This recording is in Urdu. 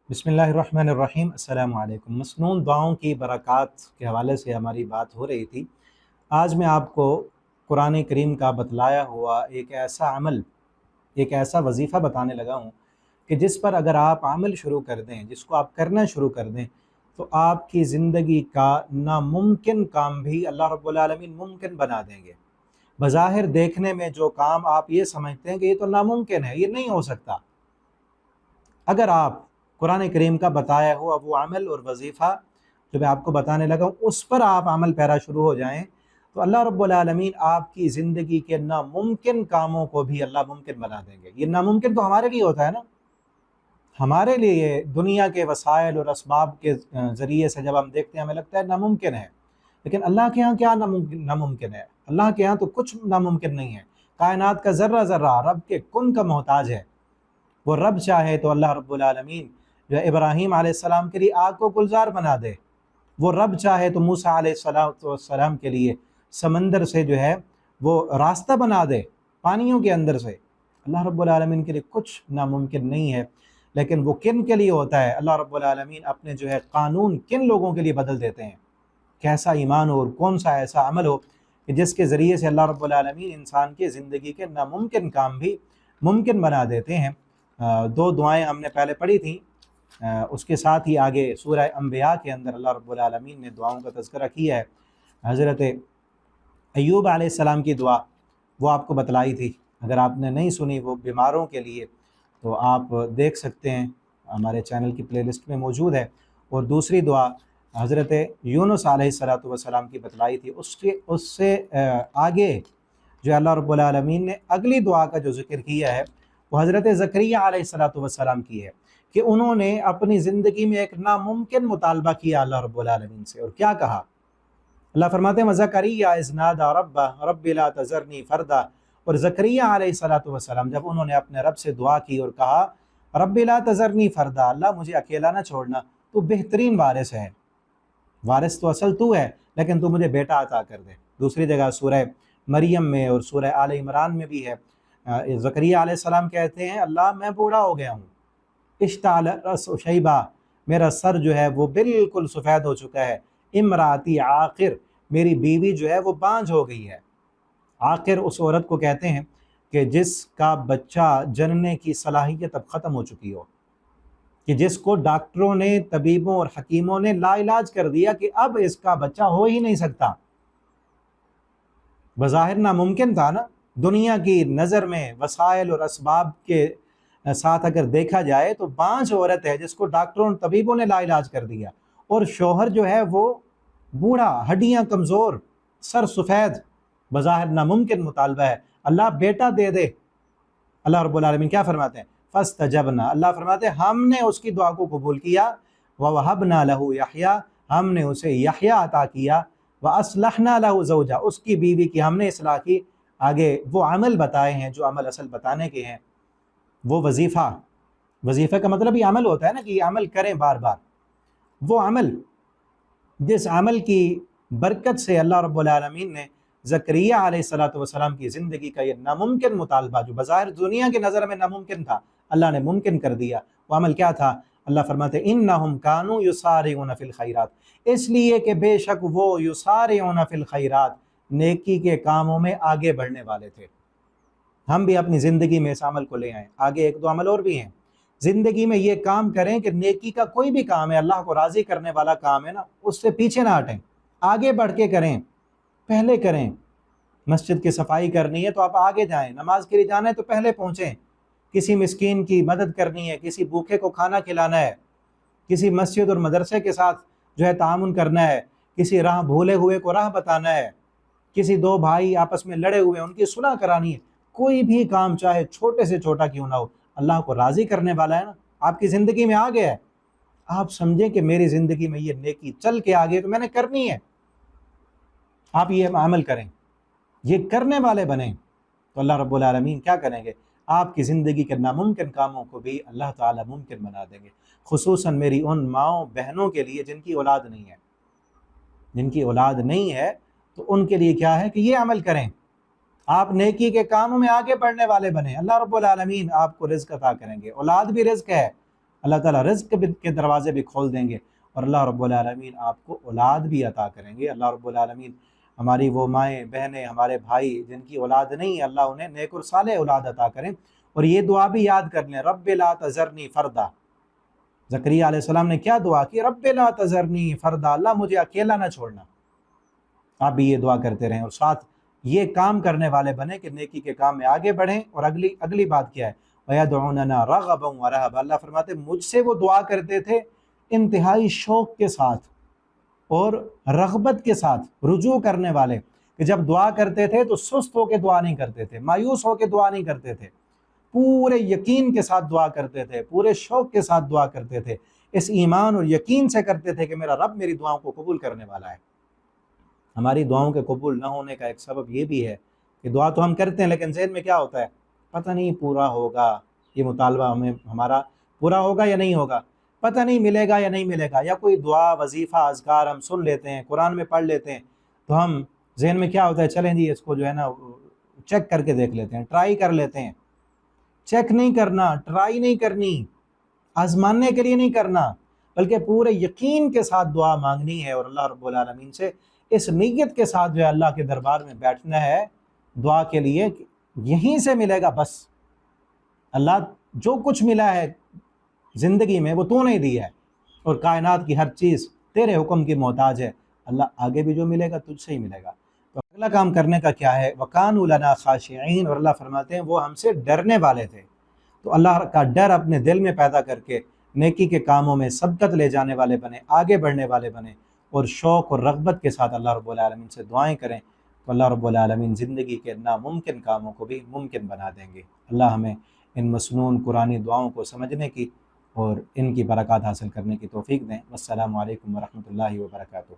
بسم اللہ الرحمن الرحیم۔ السلام علیکم۔ مسنون دعاؤں کی برکات کے حوالے سے ہماری بات ہو رہی تھی۔ آج میں آپ کو قرآن کریم کا بتلایا ہوا ایک ایسا عمل، ایک ایسا وظیفہ بتانے لگا ہوں کہ جس پر اگر آپ عمل شروع کر دیں، جس کو آپ کرنا شروع کر دیں، تو آپ کی زندگی کا ناممکن کام بھی اللہ رب العالمین ممکن بنا دیں گے۔ بظاہر دیکھنے میں جو کام آپ یہ سمجھتے ہیں کہ یہ تو ناممکن ہے، یہ نہیں ہو سکتا، اگر آپ قرآن کریم کا بتایا ہوا وہ عمل اور وظیفہ جو میں آپ کو بتانے لگا ہوں اس پر آپ عمل پیرا شروع ہو جائیں، تو اللہ رب العالمین آپ کی زندگی کے ناممکن کاموں کو بھی اللہ ممکن بنا دیں گے۔ یہ ناممکن تو ہمارے لیے ہوتا ہے نا، ہمارے لیے یہ دنیا کے وسائل اور اسباب کے ذریعے سے جب ہم دیکھتے ہیں ہمیں لگتا ہے ناممکن ہے، لیکن اللہ کے ہاں کیا ناممکن ہے؟ اللہ کے ہاں تو کچھ ناممکن نہیں ہے۔ کائنات کا ذرہ ذرہ رب کے کن کا محتاج ہے۔ وہ رب چاہے تو اللہ رب العالمین جو ابراہیم علیہ السلام کے لیے آگ کو گلزار بنا دے، وہ رب چاہے تو موسیٰ علیہ السلام کے لیے سمندر سے جو ہے وہ راستہ بنا دے پانیوں کے اندر سے۔ اللہ رب العالمین کے لیے کچھ ناممکن نہیں ہے، لیکن وہ کن کے لیے ہوتا ہے؟ اللہ رب العالمین اپنے جو ہے قانون کن لوگوں کے لیے بدل دیتے ہیں، کیسا ایمان ہو اور کون سا ایسا عمل ہو کہ جس کے ذریعے سے اللہ رب العالمین انسان کے زندگی کے ناممکن کام بھی ممکن بنا دیتے ہیں۔ دو دعائیں ہم نے پہلے پڑھی تھیں، اس کے ساتھ ہی آگے سورہ انبیاء کے اندر اللہ رب العالمین نے دعاؤں کا تذکرہ کیا ہے۔ حضرت ایوب علیہ السلام کی دعا وہ آپ کو بتلائی تھی، اگر آپ نے نہیں سنی وہ بیماروں کے لیے تو آپ دیکھ سکتے ہیں، ہمارے چینل کی پلے لسٹ میں موجود ہے۔ اور دوسری دعا حضرت یونس علیہ السلام کی بتلائی تھی۔ اس سے آگے جو اللہ رب العالمین نے اگلی دعا کا جو ذکر کیا ہے وہ حضرت زکریا علیہ السلام کی ہے کہ انہوں نے اپنی زندگی میں ایک ناممکن مطالبہ کیا اللہ رب العالمین سے، اور کیا کہا؟ اللہ فرماتے ہیں وَزَكَرِيَّا إِذْ نَادَىٰ رَبَّهُ رَبِّ لَا تَذَرْنِي فَرْدًا، اور زکریا علیہ السلام جب انہوں نے اپنے رب سے دعا کی اور کہا رب لا تذرنی فردا، اللہ مجھے اکیلا نہ چھوڑنا، تو بہترین وارث ہے، وارث تو اصل تو ہے لیکن تو مجھے بیٹا عطا کر دے۔ دوسری جگہ سورہ مریم میں اور سورہ آل عمران میں بھی ہے، زکریا علیہ السلام کہتے ہیں اللہ میں بوڑھا ہو گیا ہوں، اشتعل رأس شیبہ، میرا سر جو ہے وہ بالکل سفید ہو چکا ہے، امراتی عاقر، میری بیوی جو ہے وہ بانجھ ہو گئی ہے۔ عاقر اس عورت کو کہتے ہیں کہ جس کا بچہ جننے کی صلاحیت اب ختم ہو چکی ہو، کہ جس کو ڈاکٹروں نے، طبیبوں اور حکیموں نے لا علاج کر دیا کہ اب اس کا بچہ ہو ہی نہیں سکتا۔ بظاہر ناممکن تھا نا، دنیا کی نظر میں وسائل اور اسباب کے ساتھ اگر دیکھا جائے تو بانجھ عورت ہے جس کو ڈاکٹروں اور طبیبوں نے لا علاج کر دیا، اور شوہر جو ہے وہ بوڑھا، ہڈیاں کمزور، سر سفید، بظاہر ناممکن مطالبہ ہے، اللہ بیٹا دے دے۔ اللہ رب العالمین کیا فرماتے ہیں؟ فاستجبنا، اللہ فرماتے ہیں ہم نے اس کی دعا کو قبول کیا، ووہبنا لہ یحییٰ، ہم نے اسے یحییٰ عطا کیا، واصلحنا لہ زوجہ، اس کی بیوی کی ہم نے اصلاح کی۔ آگے وہ عمل بتائے ہیں جو عمل اصل بتانے کے ہیں، وہ وظیفہ کا مطلب یہ عمل ہوتا ہے نا کہ یہ عمل کریں بار بار، وہ عمل جس عمل کی برکت سے اللہ رب العالمین نے زکریا علیہ السلام کی زندگی کا یہ ناممکن مطالبہ جو بظاہر دنیا کی نظر میں ناممکن تھا، اللہ نے ممکن کر دیا۔ وہ عمل کیا تھا؟ اللہ فرماتے ہیں انہم کانوا یسارعون فی الخیرات، اس لیے کہ بے شک وہ یسارعون فی الخیرات، نیکی کے کاموں میں آگے بڑھنے والے تھے۔ ہم بھی اپنی زندگی میں اس عمل کو لے آئیں۔ آگے ایک دو عمل اور بھی ہیں، زندگی میں یہ کام کریں کہ نیکی کا کوئی بھی کام ہے، اللہ کو راضی کرنے والا کام ہے نا، اس سے پیچھے نہ ہٹیں، آگے بڑھ کے کریں، پہلے کریں۔ مسجد کی صفائی کرنی ہے تو آپ آگے جائیں، نماز کے لیے جانا ہے تو پہلے پہنچیں، کسی مسکین کی مدد کرنی ہے، کسی بھوکے کو کھانا کھلانا ہے، کسی مسجد اور مدرسے کے ساتھ جو ہے تعاون کرنا ہے، کسی راہ بھولے ہوئے کو راہ بتانا ہے، کسی دو بھائی آپس میں لڑے ہوئے ان کی صلح کرانی ہے، کوئی بھی کام چاہے چھوٹے سے چھوٹا کیوں نہ ہو، اللہ کو راضی کرنے والا ہے نا، آپ کی زندگی میں آ گیا ہے، آپ سمجھیں کہ میری زندگی میں یہ نیکی چل کے آگے تو میں نے کرنی ہے، آپ یہ عمل کریں، یہ کرنے والے بنیں، تو اللہ رب العالمین کیا کریں گے؟ آپ کی زندگی کے ناممکن کاموں کو بھی اللہ تعالیٰ ممکن بنا دیں گے، خصوصاً میری ان ماؤں بہنوں کے لیے جن کی اولاد نہیں ہے، جن کی اولاد نہیں ہے تو ان کے لیے کیا ہے کہ یہ عمل کریں، آپ نیکی کے کاموں میں آگے بڑھنے والے بنیں، اللہ رب العالمین آپ کو رزق عطا کریں گے، اولاد بھی رزق ہے، اللہ تعالیٰ رزق کے دروازے بھی کھول دیں گے، اور اللہ رب العالمین آپ کو اولاد بھی عطا کریں گے۔ اللہ رب العالمین ہماری وہ مائیں بہنیں ہمارے بھائی جن کی اولاد نہیں ہے، اللہ انہیں نیک اور صالح اولاد عطا کریں۔ اور یہ دعا بھی یاد کر لیں، رب لا تذرنی فردا۔ زکریہ علیہ السلام نے کیا دعا کی؟ رب لا تذرنی فردا، اللہ مجھے اکیلا نہ چھوڑنا۔ آپ بھی یہ دعا کرتے رہیں اور ساتھ یہ کام کرنے والے بنیں کہ نیکی کے کام میں آگے بڑھیں۔ اور اگلی بات کیا ہے؟ وَيَدْعُونَنَا رَغَبًا وَرَهَبًا، اللہ فرماتے مجھ سے وہ دعا کرتے تھے انتہائی شوق کے ساتھ اور رغبت کے ساتھ، رجوع کرنے والے، کہ جب دعا کرتے تھے تو سست ہو کے دعا نہیں کرتے تھے، مایوس ہو کے دعا نہیں کرتے تھے، پورے یقین کے ساتھ دعا کرتے تھے، پورے شوق کے ساتھ دعا کرتے تھے، اس ایمان اور یقین سے کرتے تھے کہ میرا رب میری دعاؤں کو قبول کرنے والا ہے۔ ہماری دعاؤں کے قبول نہ ہونے کا ایک سبب یہ بھی ہے کہ دعا تو ہم کرتے ہیں لیکن ذہن میں کیا ہوتا ہے؟ پتہ نہیں پورا ہوگا، یہ مطالبہ ہمارا پورا ہوگا یا نہیں ہوگا، پتہ نہیں ملے گا یا نہیں ملے گا۔ یا کوئی دعا، وظیفہ، اذکار ہم سن لیتے ہیں، قرآن میں پڑھ لیتے ہیں، تو ہم ذہن میں کیا ہوتا ہے؟ چلیں جی اس کو جو ہے نا چیک کر کے دیکھ لیتے ہیں، ٹرائی کر لیتے ہیں۔ چیک نہیں کرنا، ٹرائی نہیں کرنی، آزمانے کے لیے نہیں کرنا، بلکہ پورے یقین کے ساتھ دعا مانگنی ہے، اور اللہ رب العالمین سے اس نیت کے ساتھ جو ہے اللہ کے دربار میں بیٹھنا ہے دعا کے لیے کہ یہیں سے ملے گا بس۔ اللہ جو کچھ ملا ہے زندگی میں وہ تو نہیں دیا ہے، اور کائنات کی ہر چیز تیرے حکم کی محتاج ہے، اللہ آگے بھی جو ملے گا تجھ سے ہی ملے گا۔ تو اگلا کام کرنے کا کیا ہے؟ وَكَانُوا لَنَا خَاشِعِينَ، اور اللہ فرماتے ہیں وہ ہم سے ڈرنے والے تھے۔ تو اللہ کا ڈر اپنے دل میں پیدا کر کے نیکی کے کاموں میں سبقت لے جانے والے بنے، آگے بڑھنے والے بنے، اور شوق اور رغبت کے ساتھ اللہ رب العالمین سے دعائیں کریں، تو اللہ رب العالمین زندگی کے ناممکن کاموں کو بھی ممکن بنا دیں گے۔ اللہ ہمیں ان مسنون قرآنی دعاؤں کو سمجھنے کی اور ان کی برکات حاصل کرنے کی توفیق دیں۔ والسلام علیکم ورحمۃ اللہ وبرکاتہ۔